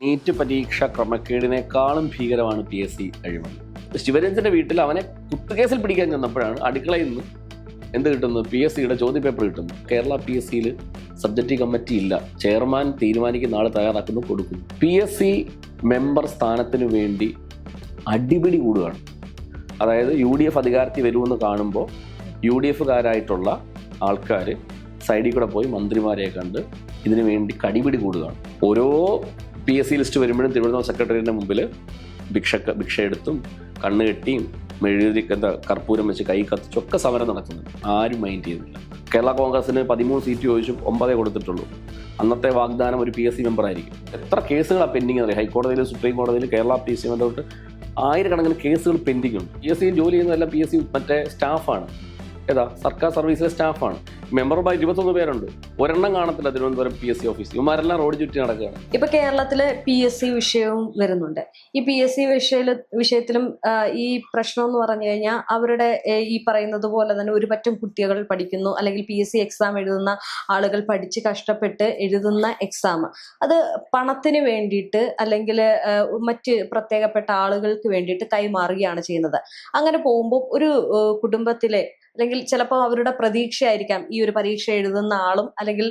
NEET പരീക്ഷ ക്രമക്കേടിനേക്കാളും ഭീകരമാണ് PSC അഴിമതി. ശിവരഞ്ജന്റെ വീട്ടിൽ അവനെ കുത്തുകേസിൽ പിടിക്കാൻ ചെന്നപ്പോഴാണ് അടുക്കളയിൽ നിന്ന് എന്ത് കിട്ടുന്നത്? PSCയുടെ ചോദ്യപേപ്പർ കിട്ടുന്നു. കേരള PSCയിൽ സബ്ജക്റ്റ് കമ്മിറ്റി ഇല്ല, ചെയർമാൻ തീരുമാനിക്കുന്ന ആൾ തയ്യാറാക്കുന്നു, കൊടുക്കുന്നു. PSC മെമ്പർ സ്ഥാനത്തിന് വേണ്ടി അടിപിടി കൂടുകയാണ്. അതായത് UDF അധികാരത്തിൽ വരുമെന്ന് കാണുമ്പോൾ UDFകാരായിട്ടുള്ള ആൾക്കാർ സൈഡിൽ കൂടെ പോയി മന്ത്രിമാരെ കണ്ട് ഇതിനു വേണ്ടി കടിപിടി കൂടുകയാണ്. ഓരോ PSC ലിസ്റ്റ് വരുമ്പോഴും തിരുവനന്തപുരം സെക്രട്ടറിയുടെ മുമ്പിൽ ഭിക്ഷയെടുത്തും കണ്ണുകെട്ടിയും മെഴുകുതിരി കർപ്പൂരം വെച്ച് കൈ കത്തിച്ചൊക്കെ സമരം നടക്കുന്നുണ്ട്. ആരും മൈൻഡ് ചെയ്യുന്നില്ല. കേരള കോൺഗ്രസിന് 13 സീറ്റ് ചോദിച്ചും 9 കൊടുത്തിട്ടുള്ളൂ. അന്നത്തെ വാഗ്ദാനം ഒരു PSC മെമ്പർ ആയിരിക്കും. എത്ര കേസുകളാണ് പെൻഡിങ് അറിയാം. ഹൈക്കോടതിയിൽ, സുപ്രീം കോടതിയിൽ കേരള PSC ബന്ധപ്പെട്ട് ആയിരക്കണക്കിന് കേസുകൾ പെൻഡിങ് ഉണ്ട്. PSC ജോലി ചെയ്യുന്നതെല്ലാം PSC മറ്റേ സ്റ്റാഫാണ്. ഏതാ സർക്കാർ സർവീസിലെ സ്റ്റാഫാണ്. മെമ്പർമാർ 21 പേരുണ്ട്. ഒരെണ്ണം കാണത്തില്ല തിരുവനന്തപുരം PSC ഓഫീസ്. ഇവന്മാരെല്ലാം റോഡ് ചുറ്റി നടക്കുകയാണ്. ഇപ്പൊ കേരളത്തില് PSC വിഷയവും വരുന്നുണ്ട്. ഈ PSC വിഷയത്തിലും ഈ പ്രശ്നം എന്ന് പറഞ്ഞു കഴിഞ്ഞാൽ അവരുടെ ഈ പറയുന്നത് പോലെ തന്നെ ഒരു പറ്റം കുട്ടികൾ പഠിക്കുന്നു, അല്ലെങ്കിൽ PSC എക്സാം എഴുതുന്ന ആളുകൾ പഠിച്ച് കഷ്ടപ്പെട്ട് എഴുതുന്ന എക്സാം അത് പണത്തിന് വേണ്ടിയിട്ട് അല്ലെങ്കിൽ മറ്റ് പ്രത്യേകപ്പെട്ട ആളുകൾക്ക് വേണ്ടിയിട്ട് കൈമാറുകയാണ് ചെയ്യുന്നത്. അങ്ങനെ പോകുമ്പോൾ ഒരു കുടുംബത്തിലെ അല്ലെങ്കിൽ ചിലപ്പോൾ അവരുടെ പ്രതീക്ഷയായിരിക്കാം ഈ ഒരു പരീക്ഷ എഴുതുന്ന ആളും അല്ലെങ്കിൽ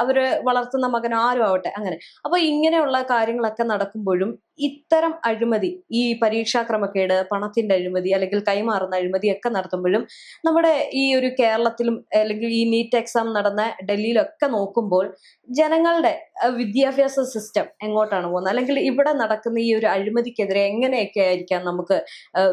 അവര് വളർത്തുന്ന മകൻ ആരും ആവട്ടെ. അങ്ങനെ അപ്പൊ ഇങ്ങനെയുള്ള കാര്യങ്ങളൊക്കെ നടക്കുമ്പോഴും ഇത്തരം അഴിമതി, ഈ പരീക്ഷാ ക്രമക്കേട്, പണത്തിന്റെ അഴിമതി അല്ലെങ്കിൽ കൈമാറുന്ന അഴിമതി ഒക്കെ നടത്തുമ്പോഴും നമ്മുടെ ഈ ഒരു കേരളത്തിലും അല്ലെങ്കിൽ ഈ നീറ്റ് എക്സാം നടന്ന ഡൽഹിയിലൊക്കെ നോക്കുമ്പോൾ ജനങ്ങളുടെ വിദ്യാഭ്യാസ സിസ്റ്റം എങ്ങോട്ടാണ് പോകുന്നത്, അല്ലെങ്കിൽ ഇവിടെ നടക്കുന്ന ഈ ഒരു അഴിമതിക്കെതിരെ എങ്ങനെയൊക്കെ ആയിരിക്കാം നമുക്ക്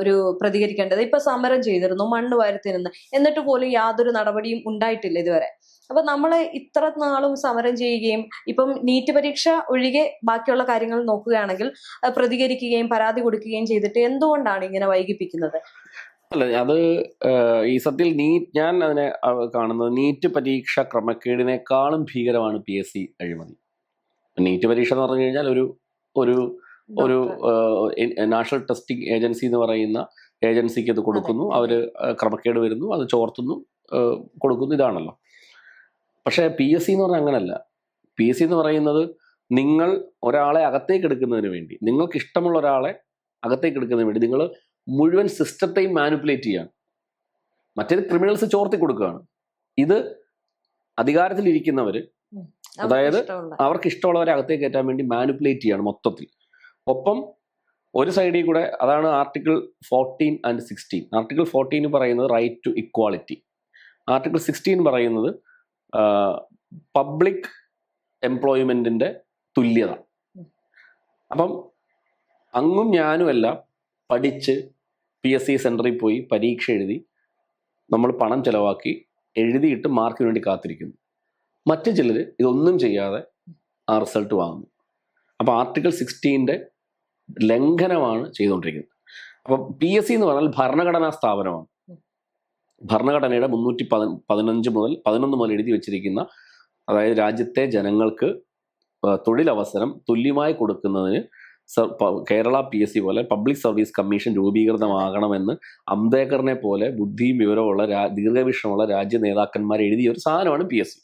ഒരു പ്രതികരിക്കേണ്ടത്. ഇപ്പൊ സമരം ചെയ്തിരുന്നു, മണ്ണ് വാരത്തിരുന്ന്, എന്നിട്ട് പോലും യാതൊരു നടപടിയും ഉണ്ടായിട്ടില്ല ഇതുവരെ. അപ്പൊ നമ്മൾ ഇത്ര നാളും സമരം ചെയ്യുകയും ഇപ്പം നീറ്റ് പരീക്ഷ ഒഴികെ ബാക്കിയുള്ള കാര്യങ്ങൾ നോക്കുകയാണെങ്കിൽ പ്രതികരിക്കുകയും പരാതി കൊടുക്കുകയും ചെയ്തിട്ട് എന്തുകൊണ്ടാണ് ഇങ്ങനെ വൈകിപ്പിക്കുന്നത്? അല്ല, അത് ഈ സത്യത്തിൽ ഞാൻ അതിനെ കാണുന്നത് നീറ്റ് പരീക്ഷ ക്രമക്കേടിനേക്കാളും ഭീകരമാണ് PSC അഴിമതി. നീറ്റ് പരീക്ഷ എന്ന് പറഞ്ഞു കഴിഞ്ഞാൽ ഒരു നാഷണൽ ടെസ്റ്റിംഗ് ഏജൻസി എന്ന് പറയുന്ന ഏജൻസിക്ക് അത് കൊടുക്കുന്നു. അവർ ക്രമക്കേട് വരുന്നു, അത് ചോർത്തുന്നു, കൊടുക്കുന്നു, ഇതാണല്ലോ. പക്ഷേ PSC എന്ന് പറഞ്ഞാൽ അങ്ങനല്ല. PSC എന്ന് പറയുന്നത് നിങ്ങൾ ഒരാളെ അകത്തേക്ക് എടുക്കുന്നതിന് വേണ്ടി, നിങ്ങൾക്ക് ഇഷ്ടമുള്ള ഒരാളെ അകത്തേക്ക് എടുക്കുന്നതിന് വേണ്ടി നിങ്ങൾ മുഴുവൻ സിസ്റ്റത്തെയും മാനിപ്പുലേറ്റ് ചെയ്യാണ്. മറ്റേത് ക്രിമിനൽസ് ചോർത്തി കൊടുക്കുകയാണ്. ഇത് അധികാരത്തിലിരിക്കുന്നവർ, അതായത് അവർക്ക് ഇഷ്ടമുള്ളവരെ അകത്തേക്ക് കയറ്റാൻ വേണ്ടി മാനിപ്പുലേറ്റ് ചെയ്യാണ് മൊത്തത്തിൽ. ഒപ്പം ഒരു സൈഡിൽ കൂടെ, അതാണ് ആർട്ടിക്കിൾ 14 and 16. ആർട്ടിക്കിൾ 14 പറയുന്നത് റൈറ്റ് ടു ഇക്വാളിറ്റി. ആർട്ടിക്കിൾ 16 പറയുന്നത് പബ്ലിക് എംപ്ലോയ്മെന്റിന്റെ തുല്യത. അപ്പം അങ്ങും ഞാനും എല്ലാം പഠിച്ച് PSC സെന്ററിൽ പോയി പരീക്ഷ എഴുതി നമ്മൾ പണം ചെലവാക്കി എഴുതിയിട്ട് മാർക്കിന് വേണ്ടി കാത്തിരിക്കുന്നു. മറ്റു ചിലർ ഇതൊന്നും ചെയ്യാതെ ആ റിസൾട്ട് വാങ്ങുന്നു. അപ്പം ആർട്ടിക്കിൾ 16 ലംഘനമാണ് ചെയ്തുകൊണ്ടിരിക്കുന്നത്. അപ്പം PSC എന്ന് പറഞ്ഞാൽ ഭരണഘടനാ സ്ഥാപനമാണ്. ഭരണഘടനയുടെ 311 മുതൽ എഴുതി വെച്ചിരിക്കുന്ന, അതായത് രാജ്യത്തെ ജനങ്ങൾക്ക് തൊഴിലവസരം തുല്യമായി കൊടുക്കുന്നതിന് കേരള PSC പോലെ പബ്ലിക് സർവീസ് കമ്മീഷൻ രൂപീകൃതമാകണമെന്ന് അംബേദ്കറിനെ പോലെ ബുദ്ധിയും വിവരമുള്ള ദീർഘവീക്ഷണമുള്ള രാജ്യ നേതാക്കന്മാർ എഴുതിയ ഒരു സാധനമാണ് PSC.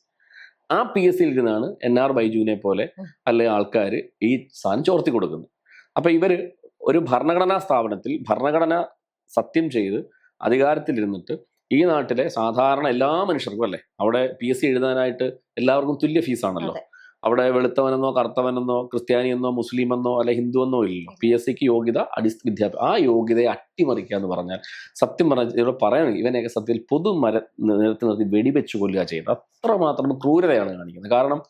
ആ PSCയിൽ ഇരുന്നാണ് NR ബൈജുവിനെ പോലെ അല്ലെങ്കിൽ ആൾക്കാർ ഈ സാധനം ചോർത്തി കൊടുക്കുന്നത്. അപ്പം ഇവര് ഒരു ഭരണഘടനാ സ്ഥാപനത്തിൽ ഭരണഘടന സത്യം ചെയ്ത് അധികാരത്തിലിരുന്നിട്ട് ഈ നാട്ടിലെ സാധാരണ എല്ലാ മനുഷ്യർക്കും, അല്ലേ, അവിടെ PSC എഴുതാനായിട്ട് എല്ലാവർക്കും തുല്യ ഫീസാണല്ലോ. അവിടെ വെളുത്തവനെന്നോ കറുത്തവനെന്നോ ക്രിസ്ത്യാനിയെന്നോ മുസ്ലിമെന്നോ അല്ലെ ഹിന്ദുവെന്നോ ഇല്ലല്ലോ. PSCക്ക് യോഗ്യത, വിദ്യാഭ്യാസം. ആ യോഗ്യതയെ അട്ടിമറിക്കുക എന്ന് പറഞ്ഞാൽ, സത്യം പറഞ്ഞാൽ ഇവിടെ പറയുകയാണെങ്കിൽ ഇവനെയൊക്കെ സത്യത്തിൽ നിരത്തി നിർത്തി വെടിവെച്ച് കൊല്ലുക ചെയ്യുന്നത്. അത്രമാത്രം ക്രൂരതയാണ് കാണിക്കുന്നത്. കാരണം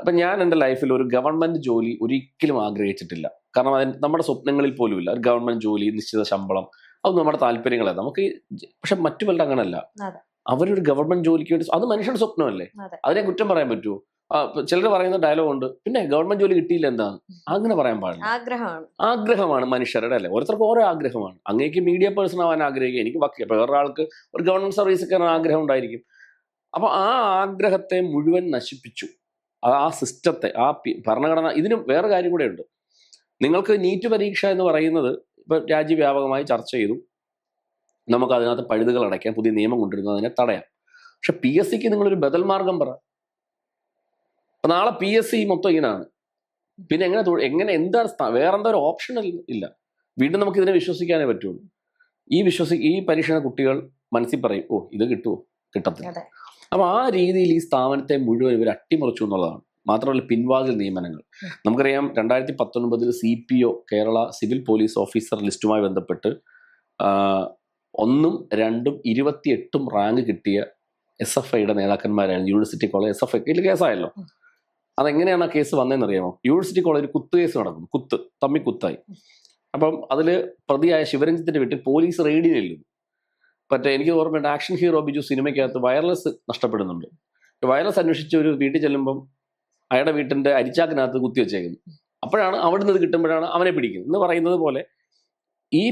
ഇപ്പം ഞാൻ എൻ്റെ ലൈഫിൽ ഒരു ഗവൺമെന്റ് ജോലി ഒരിക്കലും ആഗ്രഹിച്ചിട്ടില്ല. കാരണം നമ്മുടെ സ്വപ്നങ്ങളിൽ പോലും ഇല്ല ഒരു ഗവൺമെന്റ് ജോലി, നിശ്ചിത ശമ്പളം, അതൊന്നും നമ്മുടെ താല്പര്യങ്ങളല്ല നമുക്ക്. പക്ഷെ മറ്റു പലരും അങ്ങനല്ല. അവരൊരു ഗവൺമെന്റ് ജോലിക്ക് വേണ്ടി, അത് മനുഷ്യന്റെ സ്വപ്നമല്ലേ, അതിനെ കുറ്റം പറയാൻ പറ്റുമോ? ചിലർ പറയുന്ന ഡയലോഗ് ഉണ്ട്, പിന്നെ ഗവൺമെന്റ് ജോലി കിട്ടിയില്ല എന്താണ്, അങ്ങനെ പറയാൻ പാടില്ല. ആഗ്രഹമാണ് മനുഷ്യരുടെ, അല്ലേ, ഓരോരുത്തർക്കും ഓരോ ആഗ്രഹമാണ്. അങ്ങേക്ക് മീഡിയ പേഴ്സൺ ആവാൻ ആഗ്രഹിക്കുക, എനിക്ക് വക്കീൽ, അപ്പൊ വേറൊരാൾക്ക് ഒരു ഗവൺമെന്റ് സർവീസ് കയറാൻ ആഗ്രഹം ഉണ്ടായിരിക്കും. അപ്പൊ ആ ആഗ്രഹത്തെ മുഴുവൻ നശിപ്പിച്ചു. ആ സിസ്റ്റത്തെ, ആ ഭരണഘടന. ഇതിന് വേറെ കാര്യം കൂടെ ഉണ്ട്. നിങ്ങൾക്ക് നീറ്റ് പരീക്ഷ എന്ന് പറയുന്നത് ഇപ്പൊ രാജ്യവ്യാപകമായി ചർച്ച ചെയ്തു. നമുക്ക് അതിനകത്ത് പഴുതുകൾ അടയ്ക്കാൻ പുതിയ നിയമം കൊണ്ടുവരുന്നത് അതിനെ തടയാം. പക്ഷെ PSCക്ക് നിങ്ങളൊരു ബദൽ മാർഗം പറ. അപ്പൊ നാളെ PSC മൊത്തം ഇങ്ങനെയാണ്. പിന്നെ എങ്ങനെ എന്താണ് വേറെന്താ ഒരു ഓപ്ഷൻ ഇല്ല. വീണ്ടും നമുക്ക് ഇതിനെ വിശ്വസിക്കാനേ പറ്റുള്ളൂ. ഈ പരീക്ഷണ കുട്ടികൾ മനസ്സിൽ പറയും, ഓ ഇത് കിട്ടുമോ, കിട്ടത്തില്ല. അപ്പൊ ആ രീതിയിൽ ഈ സ്ഥാപനത്തെ മുഴുവൻ ഇവർ അട്ടിമറിച്ചു എന്നുള്ളതാണ്. മാത്രമല്ല പിൻവാതിൽ നിയമനങ്ങൾ. നമുക്കറിയാം 2019 CPO Kerala civil police officer ലിസ്റ്റുമായി ബന്ധപ്പെട്ട് 1, 2, 28 റാങ്ക് കിട്ടിയ SFIയുടെ നേതാക്കന്മാരായിരുന്നു. യൂണിവേഴ്സിറ്റി കോളേജ് SFI കേസായല്ലോ. അതെങ്ങനെയാണ് ആ കേസ് വന്നതെന്നറിയാമോ? യൂണിവേഴ്സിറ്റി കോളേജിൽ കുത്ത് കേസ് നടക്കുന്നു, തമ്മി കുത്തായി. അപ്പം അതിൽ പ്രതിയായ ശിവരഞ്ജിത്തിന്റെ വീട്ടിൽ പോലീസ് റെയ്ഡിന് ചെല്ലുന്നു. എനിക്ക് ഓർമ്മയുണ്ട്, ആക്ഷൻ ഹീറോ ബിജു സിനിമയ്ക്കകത്ത് വയർലെസ് നഷ്ടപ്പെടുന്നുണ്ട്. വയർലെസ് അന്വേഷിച്ച് ഒരു വീട്ടിൽ ചെല്ലുമ്പം അയാളുടെ വീട്ടിന്റെ അരിച്ചാക്കിനകത്ത് കുത്തി വെച്ചേക്കുന്നു. അപ്പോഴാണ് അവിടെ നിന്ന് കിട്ടുമ്പോഴാണ് അവനെ പിടിക്കുന്നത് എന്ന് പറയുന്നത് പോലെ ഈ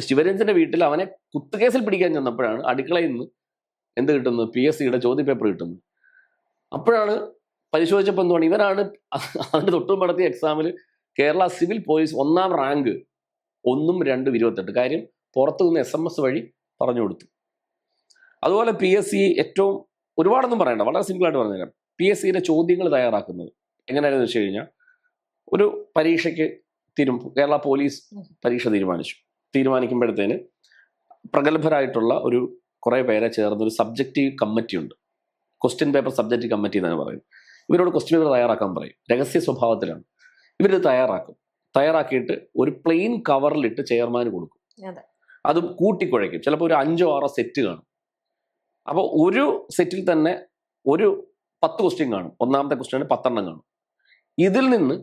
ശിവരഞ്ജന്റെ വീട്ടിൽ അവനെ കുത്തുകേസിൽ പിടിക്കാൻ ചെന്നപ്പോഴാണ് അടുക്കളയിൽ നിന്ന് എന്ത് കിട്ടുന്നത്, PSCയുടെ ചോദ്യപേപ്പർ കിട്ടുന്നത്. അപ്പോഴാണ് പരിശോധിച്ചപ്പോൾ എന്തുവാണ്, ഇവരാണ് അതിന് തൊട്ടും നടത്തിയ എക്സാമിൽ കേരള സിവിൽ പോലീസ് 1ാം റാങ്ക് 1, 2, 28. കാര്യം പുറത്തു നിന്ന് SMS വഴി പറഞ്ഞു കൊടുത്തു. അതുപോലെ PSC ഏറ്റവും ഒരുപാടൊന്നും പറയണ്ട, വളരെ സിമ്പിളായിട്ട് പറഞ്ഞുതരാം. PSCയുടെ ചോദ്യങ്ങൾ തയ്യാറാക്കുന്നത് എങ്ങനെയാണെന്ന് വെച്ച് കഴിഞ്ഞാൽ, ഒരു പരീക്ഷയ്ക്ക് കേരള പോലീസ് പരീക്ഷ തീരുമാനിക്കുമ്പോഴത്തേന് പ്രഗത്ഭരായിട്ടുള്ള കുറേ പേരെ ചേർന്നൊരു സബ്ജക്റ്റീവ് കമ്മിറ്റി ഉണ്ട്. ക്വസ്റ്റ്യൻ പേപ്പർ സബ്ജക്റ്റീവ് കമ്മിറ്റി എന്നാണ് പറയുന്നത്. ഇവരോട് ക്വസ്റ്റ്യൻ പേപ്പർ തയ്യാറാക്കാൻ പറയും. രഹസ്യ സ്വഭാവത്തിലാണ് ഇവരിത് തയ്യാറാക്കിയിട്ട് ഒരു പ്ലെയിൻ കവറിലിട്ട് ചെയർമാന് കൊടുക്കും. അത് കൂട്ടിക്കുഴയ്ക്കും. ചിലപ്പോൾ ഒരു 5 or 6 സെറ്റ് കാണും. അപ്പോൾ ഒരു സെറ്റിൽ തന്നെ ഒരു 10 ക്വസ്റ്റ്യൻ കാണും. 1ാമത്തെ ക്വസ്റ്റ്യന് 10 എണ്ണം കാണും. ഇതിൽ നിന്ന്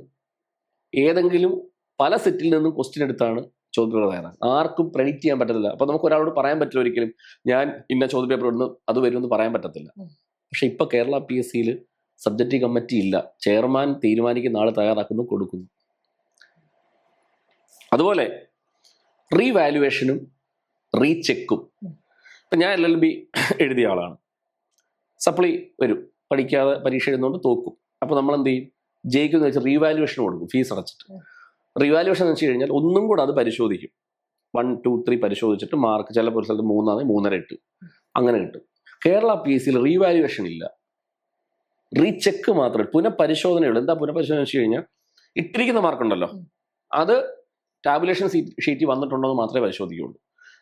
ഏതെങ്കിലും പല സെറ്റിൽ നിന്നും ക്വസ്റ്റ്യൻ എടുത്താണ് ചോദ്യപേപ്പർ തയ്യാറാക്കുക. ആർക്കും പ്രെഡിക്റ്റ് ചെയ്യാൻ പറ്റത്തില്ല. അപ്പോൾ നമുക്ക് ഒരാളോട് പറയാൻ പറ്റില്ല ഒരിക്കലും ഞാൻ ഇന്ന ചോദ്യപേപ്പർ ഇടുന്നു അത് വരുമെന്ന് പറയാൻ പറ്റത്തില്ല. പക്ഷെ ഇപ്പൊ കേരള PSCയിൽ സബ്ജക്റ്റീവ് കമ്മിറ്റി ഇല്ല. ചെയർമാൻ തീരുമാനിക്കുന്ന ആൾ തയ്യാറാക്കുന്നു, കൊടുക്കുന്നു. അതുപോലെ റീവാലുവേഷനും റീചെക്കും. ഇപ്പം ഞാൻ LLB എഴുതിയ ആളാണ്. സപ്ലി വരും, പഠിക്കാതെ പരീക്ഷ എഴുതുന്നതുകൊണ്ട് തോക്കും. അപ്പോൾ നമ്മൾ എന്ത് ചെയ്യും, ജയിക്കുമെന്ന് വെച്ചാൽ റീവാലുവേഷൻ കൊടുക്കും, ഫീസ് അടച്ചിട്ട്. റീവാലുവേഷൻ എന്ന് വെച്ച് കഴിഞ്ഞാൽ ഒന്നും കൂടെ അത് പരിശോധിക്കും. 1, 2, 3 പരിശോധിച്ചിട്ട് മാർക്ക് ചിലപ്പോൾ ഒരു സ്ഥലത്ത് 3, 3.5 അങ്ങനെ കിട്ടും. കേരള PSCയിൽ റീവാലുവേഷൻ ഇല്ല, റീചെക്ക് മാത്രമേ, പുനഃപരിശോധനയുള്ളൂ. എന്താ പുനഃപരിശോധന വെച്ച് കഴിഞ്ഞാൽ, ഇട്ടിരിക്കുന്ന മാർക്കുണ്ടല്ലോ അത് ടാബുലേഷൻ ഷീറ്റ് വന്നിട്ടുണ്ടോ എന്ന് മാത്രമേ പരിശോധിക്കുകയുള്ളൂ.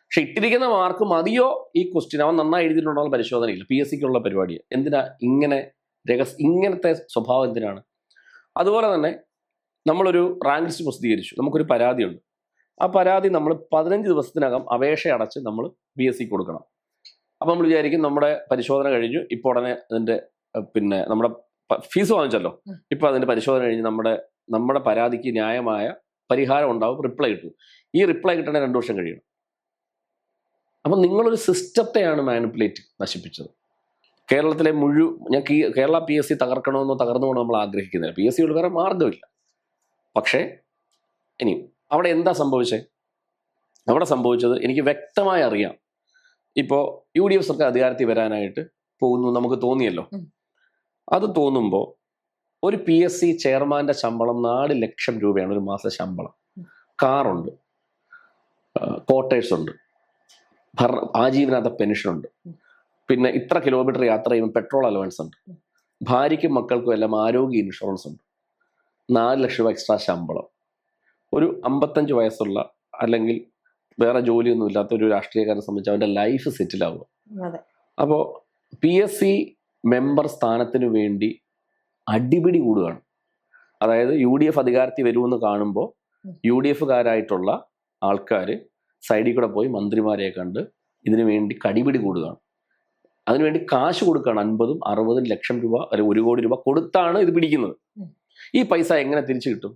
പക്ഷെ ഇട്ടിരിക്കുന്ന മാർക്ക് മതിയോ ഈ ക്വസ്റ്റ്യൻ, അവൻ നന്നായി എഴുതിയിട്ടുണ്ടോ എന്ന് പരിശോധനയില്ല. PSCക്കുള്ള പരിപാടി എന്തിനാ ഇങ്ങനത്തെ സ്വഭാവം എന്തിനാണ്? അതുപോലെ തന്നെ നമ്മളൊരു റാങ്ക് ലിസ്റ്റ് പ്രസിദ്ധീകരിച്ചു, നമുക്കൊരു പരാതിയുണ്ട്. ആ പരാതി നമ്മൾ 15 ദിവസത്തിനകം അപേക്ഷ അടച്ച് നമ്മൾ PSCക്ക് കൊടുക്കണം. അപ്പം നമ്മൾ വിചാരിക്കും നമ്മുടെ പരിശോധന കഴിഞ്ഞു, ഇപ്പോൾ ഉടനെ അതിൻ്റെ നമ്മുടെ ഫീസ് വാങ്ങിച്ചല്ലോ, ഇപ്പം അതിൻ്റെ പരിശോധന കഴിഞ്ഞ് നമ്മുടെ പരാതിക്ക് ന്യായമായ പരിഹാരം ഉണ്ടാവും, റിപ്ലൈ കിട്ടും. ഈ റിപ്ലൈ കിട്ടണേ 2 വർഷം കഴിയണം. അപ്പം നിങ്ങളൊരു സിസ്റ്റത്തെയാണ് നശിപ്പിച്ചത്. കേരളത്തിലെ ഞാൻ കേരള PSC തകർക്കണമെന്നോ തകർന്നുകൊണ്ടോ നമ്മൾ ആഗ്രഹിക്കുന്നില്ല. PSCയോട് വേറെ മാർഗമില്ല. പക്ഷേ ഇനി അവിടെ എന്താ സംഭവിച്ചത് എനിക്ക് വ്യക്തമായി അറിയാം. ഇപ്പോൾ UDF സർക്കാർ അധികാരത്തിൽ വരാനായിട്ട് പോകുന്നു നമുക്ക് തോന്നിയല്ലോ. അത് തോന്നുമ്പോൾ ഒരു PSC ചെയർമാന്റെ ശമ്പളം 4 ലക്ഷം രൂപയാണ് ഒരു മാസ ശമ്പളം. കാറുണ്ട്, ക്വാർട്ടേഴ്സ് ഉണ്ട്, ആജീവനാന്ത പെൻഷനുണ്ട്, പിന്നെ ഇത്ര കിലോമീറ്റർ യാത്ര ചെയ്യുമ്പോൾ പെട്രോൾ അലവൻസ് ഉണ്ട്, ഭാര്യയ്ക്കും മക്കൾക്കും എല്ലാം ആരോഗ്യ ഇൻഷുറൻസ് ഉണ്ട്, 4 ലക്ഷം രൂപ എക്സ്ട്രാ ശമ്പളം. ഒരു 55 വയസ്സുള്ള അല്ലെങ്കിൽ വേറെ ജോലിയൊന്നും ഇല്ലാത്ത ഒരു രാഷ്ട്രീയക്കാരനെ സംബന്ധിച്ച് അവൻ്റെ ലൈഫ് സെറ്റിൽ ആവുക. അപ്പോൾ PSC മെമ്പർ സ്ഥാനത്തിന് വേണ്ടി അടിപിടി കൂടുകയാണ്. അതായത് UDF അധികാരത്തിൽ വരുമെന്ന് കാണുമ്പോൾ UDFകാരായിട്ടുള്ള ആൾക്കാർ സൈഡിൽ കൂടെ പോയി മന്ത്രിമാരെ കണ്ട് ഇതിനു വേണ്ടി കടിപിടി കൂടുകയാണ്. അതിനുവേണ്ടി കാശ് കൊടുക്കുകയാണ്. 50, 60 ലക്ഷം രൂപ അല്ലെങ്കിൽ 1 കോടി രൂപ കൊടുത്താണ് ഇത് പിടിക്കുന്നത്. ഈ പൈസ എങ്ങനെ തിരിച്ചു കിട്ടും?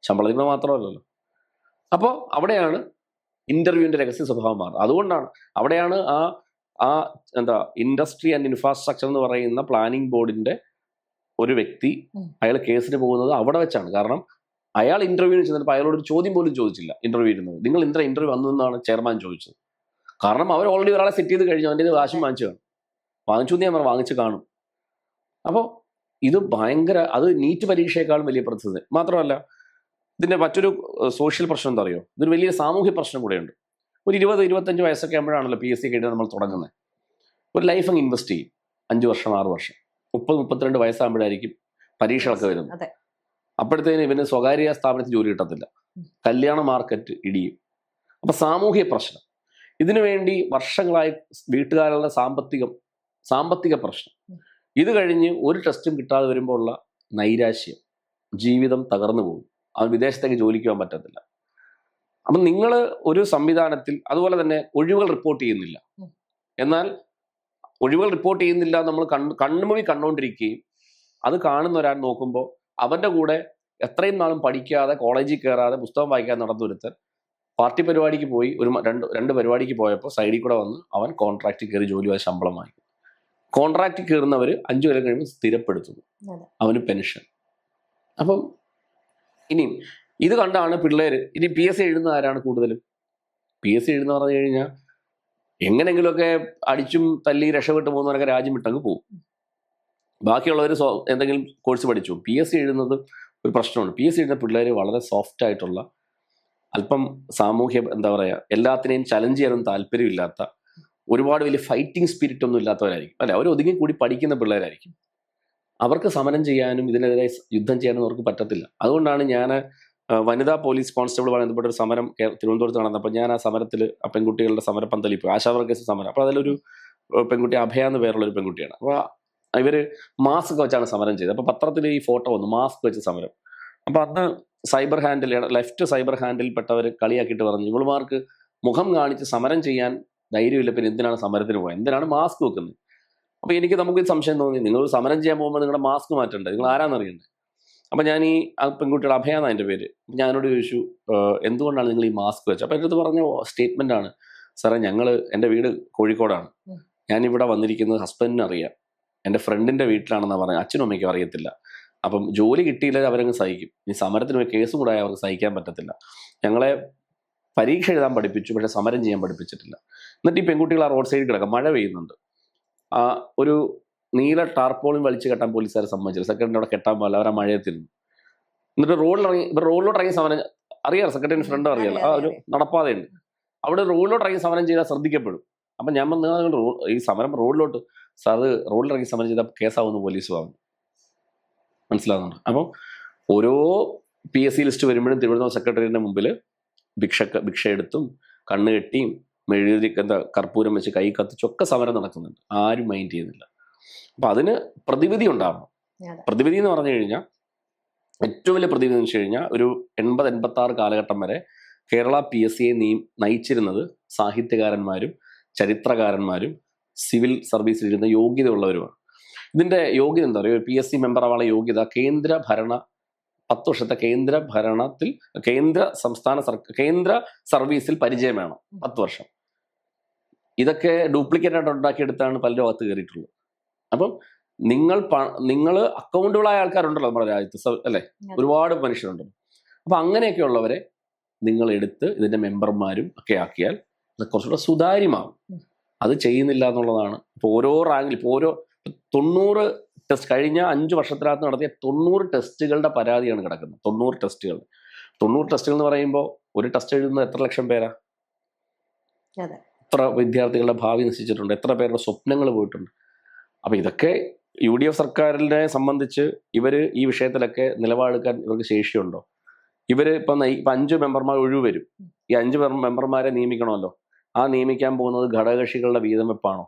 ശമ്പളത്തിന് മാത്രമല്ലല്ലോ. അപ്പോൾ അവിടെയാണ് ഇന്റർവ്യൂവിന്റെ രഹസ്യ സ്വഭാവം മാറുന്നത്. അതുകൊണ്ടാണ് അവിടെയാണ് ഇൻഡസ്ട്രി ആൻഡ് ഇൻഫ്രാസ്ട്രക്ചർ എന്ന് പറയുന്ന പ്ലാനിംഗ് ബോർഡിന്റെ ഒരു വ്യക്തി അയാൾ കേസിന് പോകുന്നത് അവിടെ വെച്ചാണ്. കാരണം അയാൾ ഇന്റർവ്യൂവിന് ചെന്നപ്പോൾ അയാളോട് ഒരു ചോദ്യം പോലും ചോദിച്ചില്ല. ഇന്റർവ്യൂ ഇരുന്നത് നിങ്ങൾ ഇന്റർവ്യൂ വന്നതെന്നാണ് ചെയർമാൻ ചോദിച്ചത്. കാരണം അവർ ഓൾറെഡി ഒരാളെ സെറ്റ് ചെയ്ത് കഴിഞ്ഞു, അവൻ്റെ കാശും വാങ്ങിച്ചു കാണും. വാങ്ങിച്ചു ഞാൻ വാങ്ങിച്ച് കാണും. അപ്പോൾ ഇത് അത് നീറ്റ് പരീക്ഷയെക്കാളും വലിയ പ്രതിസന്ധി മാത്രമല്ല. ഇതിന്റെ മറ്റൊരു സോഷ്യൽ പ്രശ്നം എന്താ അറിയോ? ഇതൊരു വലിയ സാമൂഹ്യ പ്രശ്നം കൂടെയുണ്ട്. ഒരു 20-25 വയസ്സൊക്കെ ആകുമ്പോഴാണല്ലോ PSC കഴിഞ്ഞാൽ നമ്മൾ തുടങ്ങുന്നത്. ഒരു ലൈഫ് അങ്ങ് ഇൻവെസ്റ്റ് ചെയ്യും, 5 വർഷം 6 വർഷം, 30-32 വയസ്സാകുമ്പോഴായിരിക്കും പരീക്ഷകളൊക്കെ വരുന്നത്. അപ്പോഴത്തേന് ഇവന് സ്വകാര്യ സ്ഥാപനത്തിൽ ജോലി കിട്ടത്തില്ല, കല്യാണ മാർക്കറ്റ് ഇടിയും. അപ്പൊ സാമൂഹിക പ്രശ്നം, ഇതിനു വേണ്ടി വർഷങ്ങളായി വീട്ടുകാരുടെ സാമ്പത്തിക പ്രശ്നം, ഇത് കഴിഞ്ഞ് ഒരു ടെസ്റ്റും കിട്ടാതെ വരുമ്പോൾ ഉള്ള നൈരാശ്യം, ജീവിതം തകർന്നു പോകും, അവൻ വിദേശത്തേക്ക് ജോലിക്ക് പോകാൻ പറ്റത്തില്ല. അപ്പം നിങ്ങൾ ഒരു സംവിധാനത്തിൽ അതുപോലെ തന്നെ ഒഴിവുകൾ റിപ്പോർട്ട് ചെയ്യുന്നില്ല, എന്നാൽ ഒഴിവുകൾ റിപ്പോർട്ട് ചെയ്യുന്നില്ല നമ്മൾ കണ്ണുമൊഴി കണ്ടുകൊണ്ടിരിക്കുകയും അത് കാണുന്ന ഒരാൾ നോക്കുമ്പോൾ അവൻ്റെ കൂടെ എത്രയും നാളും പഠിക്കാതെ കോളേജിൽ കയറാതെ പുസ്തകം വായിക്കാതെ നടന്നൊരുത്തൻ പാർട്ടി പരിപാടിക്ക് പോയി രണ്ട് പരിപാടിക്ക് പോയപ്പോൾ സൈഡിൽ കൂടെ വന്ന് അവൻ കോൺട്രാക്റ്റിൽ കയറി ജോലി ശമ്പളം വാങ്ങിക്കും. കോൺട്രാക്റ്റിൽ കയറുന്നവർ 5 കൊല്ലം കഴിയുമ്പോൾ സ്ഥിരപ്പെടുത്തുന്നു, അവന് പെൻഷൻ. അപ്പം ഇനിയും ഇത് കണ്ടാണ് പിള്ളേർ ഇനി PSC എഴുതുന്ന ആരാണ് കൂടുതലും? PSC എഴുതുന്ന പറഞ്ഞു കഴിഞ്ഞാൽ എങ്ങനെങ്കിലുമൊക്കെ അടിച്ചും തല്ലി രക്ഷപ്പെട്ട് പോകുന്നവരൊക്കെ രാജ്യം വിട്ടങ്ങ് പോകും. ബാക്കിയുള്ളവർ എന്തെങ്കിലും കോഴ്സ് പഠിച്ചു. PSC എഴുതുന്നത് ഒരു പ്രശ്നമാണ്. PSC എഴുതുന്ന പിള്ളേർ വളരെ സോഫ്റ്റ് ആയിട്ടുള്ള, അല്പം സാമൂഹ്യ എന്താ പറയുക, എല്ലാത്തിനെയും ചലഞ്ച് ചെയ്യാനൊന്നും താല്പര്യമില്ലാത്ത, ഒരുപാട് വലിയ ഫൈറ്റിംഗ് സ്പിരിറ്റ് ഒന്നും ഇല്ലാത്തവരായിരിക്കും, അല്ലെ? അവർ ഒതുങ്ങി കൂടി പഠിക്കുന്ന പിള്ളേരായിരിക്കും. അവർക്ക് സമരം ചെയ്യാനും ഇതിനെതിരെ യുദ്ധം ചെയ്യാനും അവർക്ക് പറ്റത്തില്ല. അതുകൊണ്ടാണ് ഞാൻ വനിതാ പോലീസ് കോൺസ്റ്റബിളുമായി ബന്ധപ്പെട്ട ഒരു സമരം തിരുവനന്തപുരത്ത് നടന്നപ്പോൾ ഞാൻ ആ സമരത്തിൽ ആ പെൺകുട്ടികളുടെ സമരപ്പന്തലിൽ പോയി. ആശാവർക്കേഴ്സ് സമരം. അപ്പോൾ അതിലൊരു പെൺകുട്ടി, അഭയ എന്ന് പേരുള്ള ഒരു പെൺകുട്ടിയാണ്. അപ്പോൾ ഇവർ മാസ്ക് വെച്ചാണ് സമരം ചെയ്തത്. അപ്പോൾ പത്രത്തിൽ ഈ ഫോട്ടോ വന്നു, മാസ്ക് വെച്ച് സമരം. അപ്പോൾ അന്ന് ലെഫ്റ്റ് സൈബർ ഹാൻഡിൽപ്പെട്ടവർ കളിയാക്കിയിട്ട് പറഞ്ഞു, ഇവളുമാർക്ക് മുഖം കാണിച്ച് സമരം ചെയ്യാൻ ധൈര്യമില്ല, പിന്നെ എന്തിനാണ് സമരത്തിന് പോയത്, എന്തിനാണ് മാസ്ക് വെക്കുന്നത്? അപ്പോൾ നമുക്ക് സംശയം തോന്നി, നിങ്ങൾ സമരം ചെയ്യാൻ പോകുമ്പോൾ നിങ്ങളുടെ മാസ്ക് മാറ്റണ്ടേ, നിങ്ങൾ ആരാന്നറിയണ്ടേ? അപ്പം ഞാൻ ആ പെൺകുട്ടിയുടെ അഭയ എന്നാണ് എൻ്റെ പേര്. ഞാനോട് ചോദിച്ചു, എന്തുകൊണ്ടാണ് നിങ്ങൾ ഈ മാസ്ക് വെച്ചത്? അപ്പോൾ എൻ്റെ അടുത്ത് പറഞ്ഞ സ്റ്റേറ്റ്മെൻ്റ് ആണ്, സാറേ എൻ്റെ വീട് കോഴിക്കോടാണ്, ഞാനിവിടെ വന്നിരിക്കുന്നത് ഹസ്ബൻഡിന് അറിയാം, എൻ്റെ ഫ്രണ്ടിൻ്റെ വീട്ടിലാണെന്നാണ് പറഞ്ഞത്, അച്ഛനും അമ്മയ്ക്കും അറിയത്തില്ല. അപ്പം ജോലി കിട്ടിയില്ലെങ്കിൽ അവരങ്ങ് സഹിക്കും, ഇനി സമരത്തിന് ഒരു കേസും കൂടെ അവർക്ക് സഹിക്കാൻ പറ്റത്തില്ല. ഞങ്ങളെ പരീക്ഷ എഴുതാൻ പഠിപ്പിച്ചു, പക്ഷേ സമരം ചെയ്യാൻ പഠിപ്പിച്ചിട്ടില്ല. എന്നിട്ട് ഈ പെൺകുട്ടികൾ ആ റോഡ് സൈഡിൽ കിടക്കാം, മഴ പെയ്യുന്നുണ്ട്, ഒരു നീല ടാർപോളിൻ വലിച്ചു കെട്ടാൻ പോലീസുകാരെ സമ്മതിച്ചില്ല. സെക്രട്ടറി അവിടെ കെട്ടാൻ പോലെ അവർ ആ മഴയത്തിരുന്നു. എന്നിട്ട് റോഡിലോട്ട് ഇറങ്ങി സമരം, അറിയാം സെക്രട്ടറിയുടെ ഫ്രണ്ട് അറിയാലോ, ആ ഒരു നടപ്പാതയുണ്ട്, അവിടെ റോഡിലോട്ട് ഇറങ്ങി സമരം ചെയ്താൽ ശ്രദ്ധിക്കപ്പെടും. അപ്പം ഞാൻ നിങ്ങൾ ഈ സമരം റോഡിലോട്ട്, അത് റോഡിലിറങ്ങി സമരം ചെയ്താൽ കേസാവുന്ന പോലീസ് വാങ്ങും, മനസ്സിലാവുന്നുണ്ട്? അപ്പം ഓരോ PSC ലിസ്റ്റ് വരുമ്പോഴും തിരുവനന്തപുരം സെക്രട്ടറിയുടെ മുമ്പിൽ ഭിക്ഷ എടുത്തും കണ്ണ് കെട്ടിയും മെഴുതി കർപ്പൂരം വെച്ച് കൈ കത്തിച്ചൊക്കെ സമരം നടക്കുന്നുണ്ട്, ആരും മൈൻഡ് ചെയ്യുന്നില്ല. അപ്പം അതിന് പ്രതിവിധി ഉണ്ടാവണം. പ്രതിവിധി എന്ന് പറഞ്ഞു കഴിഞ്ഞാൽ ഏറ്റവും വലിയ പ്രതിവിധി എന്ന് വെച്ച് കഴിഞ്ഞാൽ ഒരു 80-86 കാലഘട്ടം വരെ കേരള PSCയെ നയിച്ചിരുന്നത് സാഹിത്യകാരന്മാരും ചരിത്രകാരന്മാരും സിവിൽ സർവീസിൽ ഇരുന്ന യോഗ്യതയുള്ളവരുമാണ്. ഇതിൻ്റെ യോഗ്യത എന്താ പറയുക? PSC മെമ്പർ ആവാനുള്ള യോഗ്യത 10 വർഷത്തെ കേന്ദ്ര സർവീസിൽ പരിചയം വേണം, 10 വർഷം. ഇതൊക്കെ ഡ്യൂപ്ലിക്കേറ്റ് ആയിട്ട് ഉണ്ടാക്കിയെടുത്താണ് പലരും അകത്ത് കയറിയിട്ടുള്ളത്. അപ്പം നിങ്ങൾ അക്കൗണ്ടബിളായ ആൾക്കാരുണ്ടല്ലോ നമ്മുടെ രാജ്യത്ത്, അല്ലേ? ഒരുപാട് മനുഷ്യരുണ്ടല്ലോ. അപ്പം അങ്ങനെയൊക്കെയുള്ളവരെ നിങ്ങൾ എടുത്ത് ഇതിൻ്റെ മെമ്പർമാരും ഒക്കെ ആക്കിയാൽ അത് കുറച്ചുകൂടെ സുതാര്യമാകും. അത് ചെയ്യുന്നില്ല എന്നുള്ളതാണ്. ഇപ്പോൾ ഓരോ റാങ്കിൽ, ഇപ്പോൾ 90 ടെസ്റ്റ് കഴിഞ്ഞ 5 വർഷത്തിനകത്ത് നടത്തിയ 90 ടെസ്റ്റുകളുടെ പരാതിയാണ് കിടക്കുന്നത്. 90 ടെസ്റ്റുകൾ എന്ന് പറയുമ്പോൾ ഒരു ടെസ്റ്റ് എഴുതുന്നത് എത്ര ലക്ഷം പേരാ? എത്ര വിദ്യാർത്ഥികളുടെ ഭാവി നശിച്ചിട്ടുണ്ട്, എത്ര പേരുടെ സ്വപ്നങ്ങൾ പോയിട്ടുണ്ട്. അപ്പം ഇതൊക്കെ UDF സർക്കാരിനെ സംബന്ധിച്ച് ഇവർ ഈ വിഷയത്തിലൊക്കെ നിലപാടെടുക്കാൻ ഇവർക്ക് ശേഷിയുണ്ടോ? ഇപ്പം 5 മെമ്പർമാർ ഒഴിവ് വരും. ഈ 5 മെമ്പർമാരെ നിയമിക്കണമല്ലോ. ആ നിയമിക്കാൻ പോകുന്നത് ഘടകകക്ഷികളുടെ വീതം വെപ്പാണോ?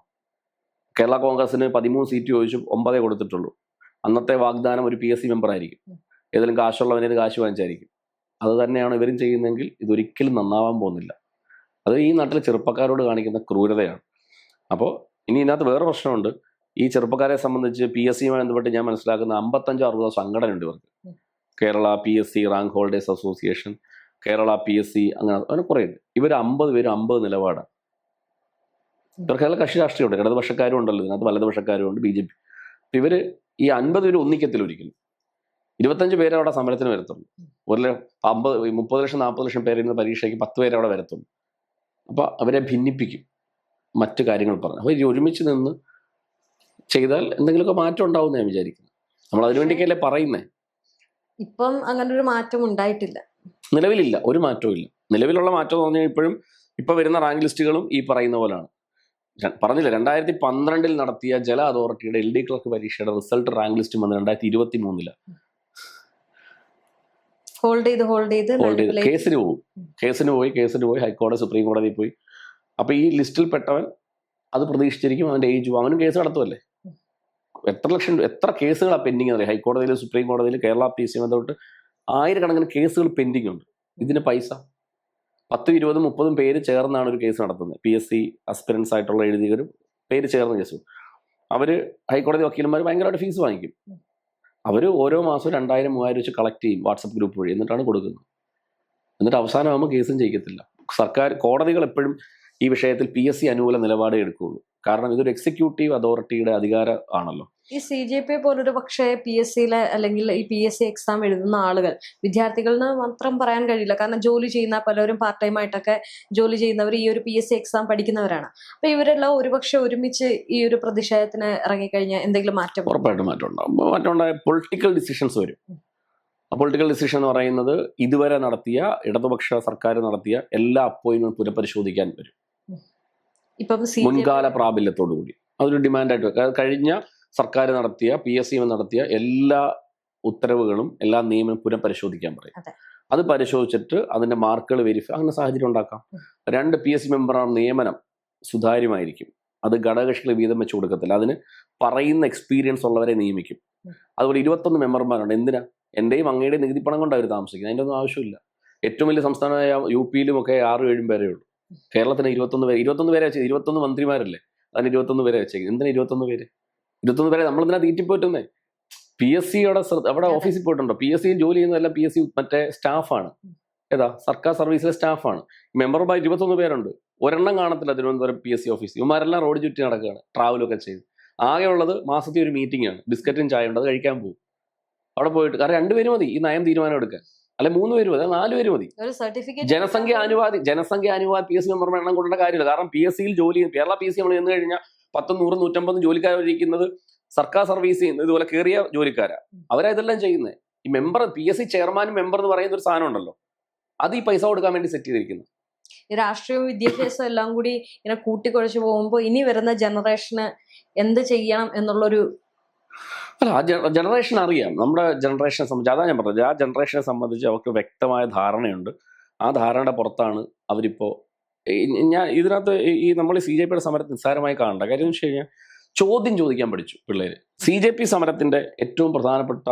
കേരള കോൺഗ്രസിന് 13 സീറ്റ് ചോദിച്ചു 9 കൊടുത്തിട്ടുള്ളൂ. അന്നത്തെ വാഗ്ദാനം ഒരു PSC മെമ്പർ ആയിരിക്കും, ഏതെങ്കിലും കാശുള്ളവനേത് കാശ് വാങ്ങിച്ചായിരിക്കും. അത് തന്നെയാണ് ഇവരും ചെയ്യുന്നതെങ്കിൽ ഇതൊരിക്കലും നന്നാവാൻ പോകുന്നില്ല. അത് ഈ നാട്ടിലെ ചെറുപ്പക്കാരോട് കാണിക്കുന്ന ക്രൂരതയാണ്. അപ്പോൾ ഇനി ഇതിനകത്ത് വേറെ പ്രശ്നമുണ്ട്. ഈ ചെറുപ്പക്കാരെ സംബന്ധിച്ച് PSCയുമായി ബന്ധപ്പെട്ട് ഞാൻ മനസ്സിലാക്കുന്ന 55-60 സംഘടനയുണ്ട് ഇവർക്ക്. Kerala PSC rank holders association, Kerala PSC, അങ്ങനെ കുറേ ഉണ്ട്. ഇവർ 50 പേരും 50 നിലപാടാണ്. ഇവർക്കെല്ലാം കക്ഷി രാഷ്ട്രീയമുണ്ട്, ഇടതുപക്ഷക്കാരും ഉണ്ടല്ലോ ഇതിനകത്ത്, വലതുപക്ഷക്കാരും ഉണ്ട്, BJP. അപ്പം ഇവർ ഈ 50 പേര് ഒന്നിക്കത്തിൽ ഒരിക്കലും 25 പേരെ അവിടെ സമരത്തിന് വരത്തുള്ളൂ. 30 ലക്ഷം 40 ലക്ഷം പേരിന്ന് പരീക്ഷയ്ക്ക് 10 പേരെ അവിടെ വരത്തുള്ളൂ. അപ്പോൾ അവരെ ഭിന്നിപ്പിക്കും, മറ്റു കാര്യങ്ങൾ പറഞ്ഞു. അപ്പോൾ ഒരുമിച്ച് നിന്ന് ചെയ്താൽ എന്തെങ്കിലുമൊക്കെ മാറ്റം ഉണ്ടാവും ഞാൻ വിചാരിക്കുന്നു. നമ്മൾ അതിനുവേണ്ടിയൊക്കെയല്ലേ പറയുന്നേ. ഇപ്പം അങ്ങനെ ഒരു മാറ്റം ഉണ്ടായിട്ടില്ല, നിലവിലില്ല, ഒരു മാറ്റവും ഇല്ല. നിലവിലുള്ള മാറ്റം എന്ന് പറഞ്ഞാൽ ഇപ്പം വരുന്ന റാങ്ക് ലിസ്റ്റുകളും ഈ പറയുന്ന പോലെയാണ്. പറഞ്ഞില്ല, 2012 നടത്തിയ ജല അതോറിറ്റിയുടെ LD ക്ലർക്ക് പരീക്ഷയുടെ റിസൾട്ട് റാങ്ക് ലിസ്റ്റ് വന്ന് 2023. ഹോൾഡ് ചെയ്ത് കേസിന് പോയി ഹൈക്കോടതി സുപ്രീം കോടതി പോയി. അപ്പൊ ഈ ലിസ്റ്റിൽ പെട്ടവൻ അത് പ്രതീക്ഷിച്ചിരിക്കും, അവന്റെ ഏജ് അവനും കേസ് നടത്തുമല്ലേ. എത്ര കേസുകളാണ് പെൻഡിങ് അറിയാം. ഹൈക്കോടതിയിൽ, സുപ്രീം കോടതിയിൽ, കേരള PSC ബന്ധപ്പെട്ട് ആയിരക്കണക്കിന് കേസുകൾ പെൻഡിങ് ഉണ്ട്. ഇതിന് പൈസ 10, 20, 30 പേര് ചേർന്നാണ് ഒരു കേസ് നടത്തുന്നത്. PSC അസ്പിറൻസ് ആയിട്ടുള്ള എഴുതിയവരും പേര് ചേർന്ന കേസും. അവര് ഹൈക്കോടതി വക്കീലന്മാർ ഭയങ്കരമായിട്ട് ഫീസ് വാങ്ങിക്കും. അവര് ഓരോ മാസവും 2000, 3000 വെച്ച് കളക്ട് ചെയ്യും വാട്സപ്പ് ഗ്രൂപ്പ് വഴി. എന്നിട്ടാണ് കൊടുക്കുന്നത്. എന്നിട്ട് അവസാനമാകുമ്പോൾ കേസും ജയിക്കത്തില്ല. കോടതികൾ എപ്പോഴും ഈ വിഷയത്തിൽ PSC അനുകൂല നിലപാടേ എടുക്കുകയുള്ളൂ. കാരണം ഇതൊരു എക്സിക്യൂട്ടീവ് അതോറിറ്റിയുടെ അധികാരം ആണല്ലോ. ഈ CJP പോലൊരു പക്ഷേ PSCയിലെ അല്ലെങ്കിൽ ഈ PSC എക്സാം എഴുതുന്ന ആളുകൾ വിദ്യാർത്ഥികളെന്ന് മാത്രം പറയാൻ കഴിയില്ല. കാരണം ജോലി ചെയ്യുന്ന പലരും പാർട്ട് ടൈം ആയിട്ടൊക്കെ ജോലി ചെയ്യുന്നവർ ഈ ഒരു PSC എക്സാം പഠിക്കുന്നവരാണ്. അപ്പൊ ഇവരെല്ലാം ഒരുപക്ഷെ ഒരുമിച്ച് ഈ ഒരു പ്രതിഷേധത്തിന് ഇറങ്ങിക്കഴിഞ്ഞാൽ എന്തെങ്കിലും മാറ്റം? ഉറപ്പായിട്ടും മാറ്റം ഉണ്ടായ പൊളിറ്റിക്കൽ ഡിസിഷൻസ് വരും. ആ പൊളിറ്റിക്കൽ ഡിസിഷൻ എന്ന് പറയുന്നത് ഇതുവരെ നടത്തിയ ഇടതുപക്ഷ സർക്കാർ നടത്തിയ എല്ലാ അപ്പോയിന്റ്മെന്റ് പുനഃപരിശോധിക്കാൻ വരും. ഇപ്പം മുൻകാല പ്രാബല്യത്തോടു കൂടി അതൊരു ഡിമാൻഡായിട്ട് കഴിഞ്ഞ സർക്കാർ നടത്തിയ PSC നടത്തിയ എല്ലാ ഉത്തരവുകളും എല്ലാ നിയമവും പുനഃപരിശോധിക്കാൻ പറയും. അത് പരിശോധിച്ചിട്ട് അതിന്റെ മാർക്കുകൾ വെരിഫൈ, അങ്ങനെ സാഹചര്യം ഉണ്ടാക്കാം. 2 PSC മെമ്പറാണ് നിയമനം സുതാര്യമായിരിക്കും. അത് ഘടകകക്ഷികൾ വീതം വെച്ച് കൊടുക്കത്തില്ല. അതിന് പറയുന്ന എക്സ്പീരിയൻസ് ഉള്ളവരെ നിയമിക്കും. അതുപോലെ 21 മെമ്പർമാരുണ്ട്. എന്തിനാ? എന്റെയും അങ്ങയുടെയും നികുതി പണം കൊണ്ട് അവർ താമസിക്കുന്നത്. അതിൻ്റെ ഒന്നും ആവശ്യമില്ല. ഏറ്റവും വലിയ സംസ്ഥാനമായ UPയിലും ഒക്കെ 6-7 പേരേ ഉള്ളൂ. കേരളത്തിന് 21 പേരെ വെച്ചത്. 21 മന്ത്രിമാരല്ലേ, അതിന് 21 പേരെ വെച്ചേക്കും. എന്തിനാ 21 പേര്? 21 പേരെ നമ്മളെന്തിനാ തീറ്റിപ്പോറ്റുന്നേ? PSCയുടെ അവിടെ ഓഫീസിൽ പോയിട്ടുണ്ടോ? PSCയിൽ ജോലി ചെയ്യുന്നതെല്ലാം PSC മറ്റേ സ്റ്റാഫാണ്. ഏതാ? സർക്കാർ സർവീസിലെ സ്റ്റാഫാണ്. മെമ്പർമാർ 21 പേരുണ്ട്. ഒരെണ്ണം കാണത്തില്ല തിരുവനന്തപുരം PSC ഓഫീസ്. ഇവന്മാരെല്ലാം റോഡ് ചുറ്റി നടക്കുകയാണ്, ട്രാവലൊക്കെ ചെയ്ത്. ആകെ ഉള്ളത് മാസത്തിൽ ഒരു മീറ്റിംഗ് ആണ്. ബിസ്ക്കറ്റും ചായ ഉണ്ട്, അത് കഴിക്കാൻ പോകും. അവിടെ പോയിട്ട് കാരണം 2 പേര് മതി ഈ നയം തീരുമാനം എടുക്കാൻ. അല്ലെ 3 പേര് മതി, 4 പേര് മതി. ജനസംഖ്യ അനുവാദി PSC മെമ്പർമാർ എണ്ണം കൊണ്ട കാര്യമില്ല. കാരണം PSCയിൽ ജോലി കേരള PSC നമ്മൾ ചെന്ന് കഴിഞ്ഞാൽ 10, 100, 150 ജോലിക്കാരിക്കുന്നത് സർക്കാർ സർവീസ് ചെയ്യുന്നത് ഇതുപോലെ കയറിയ ജോലിക്കാരാ. അവരാ ഇതെല്ലാം ചെയ്യുന്നത്. ഈ മെമ്പർ PSC ചെയർമാനും മെമ്പർ എന്ന് പറയുന്ന ഒരു സാധനം ഉണ്ടല്ലോ, അത് ഈ പൈസ കൊടുക്കാൻ വേണ്ടി സെറ്റ് ചെയ്തിരിക്കുന്നത്. രാഷ്ട്രീയവും വിദ്യാഭ്യാസം എല്ലാം കൂടി ഇങ്ങനെ കൂട്ടിക്കുഴച്ച് പോകുമ്പോൾ ഇനി വരുന്ന ജനറേഷന് എന്ത് ചെയ്യണം എന്നുള്ളൊരു അല്ല, ആ ജനറേഷൻ അറിയാം. നമ്മുടെ ജനറേഷനെ സംബന്ധിച്ച് അതാ ഞാൻ പറഞ്ഞത്. ആ ജനറേഷനെ സംബന്ധിച്ച് അവർക്ക് വ്യക്തമായ ധാരണയുണ്ട്. ആ ധാരണയുടെ പുറത്താണ് അവരിപ്പോൾ ഞാൻ ഇതിനകത്ത് ഈ നമ്മൾ CJPയുടെ സമരത്തെ നിസ്സാരമായി കാണേണ്ട കാര്യം എന്ന് വെച്ച് കഴിഞ്ഞാൽ ചോദ്യം ചോദിക്കാൻ പഠിച്ചു പിള്ളേര്. CJP സമരത്തിന്റെ ഏറ്റവും പ്രധാനപ്പെട്ട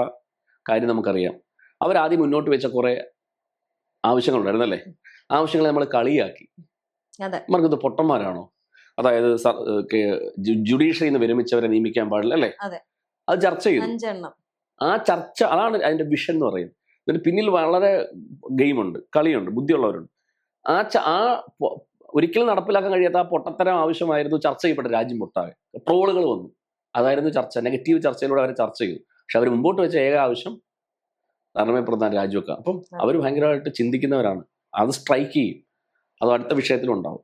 കാര്യം നമുക്കറിയാം. അവരാദ്യം മുന്നോട്ട് വെച്ച കുറെ ആവശ്യങ്ങളുണ്ടായിരുന്നല്ലേ. ആവശ്യങ്ങളെ നമ്മൾ കളിയാക്കി. അവർക്കിത് പൊട്ടന്മാരാണോ? അതായത് ജുഡീഷ്യറിയിൽ നിന്ന് വിരമിച്ചവരെ നിയമിക്കാൻ പാടില്ല അല്ലേ? അത് ചർച്ച ചെയ്തു. ആ ചർച്ച അതാണ് അതിന്റെ വിഷൻ എന്ന് പറയുന്നത്. ഇതിന് പിന്നിൽ വളരെ ഗെയിമുണ്ട്, കളിയുണ്ട്, ബുദ്ധിയുള്ളവരുണ്ട്. ആ ഒരിക്കലും നടപ്പിലാക്കാൻ കഴിയാത്ത ആ പൊട്ടത്തരം ആവശ്യമായിരുന്നു ചർച്ച ചെയ്യപ്പെട്ട രാജ്യം പൊട്ടാകെ. ട്രോളുകൾ വന്നു, അതായിരുന്നു ചർച്ച. നെഗറ്റീവ് ചർച്ചയിലൂടെ അവർ ചർച്ച ചെയ്തു. പക്ഷെ അവർ മുമ്പോട്ട് വെച്ച ഏക ആവശ്യം ധർമ്മേന്ദ്ര പ്രധാൻ രാജിവെക്കാം. അപ്പം അവർ ഭയങ്കരമായിട്ട് ചിന്തിക്കുന്നവരാണ്. അത് സ്ട്രൈക്ക് ചെയ്യും. അത് അടുത്ത വിഷയത്തിലുണ്ടാവും.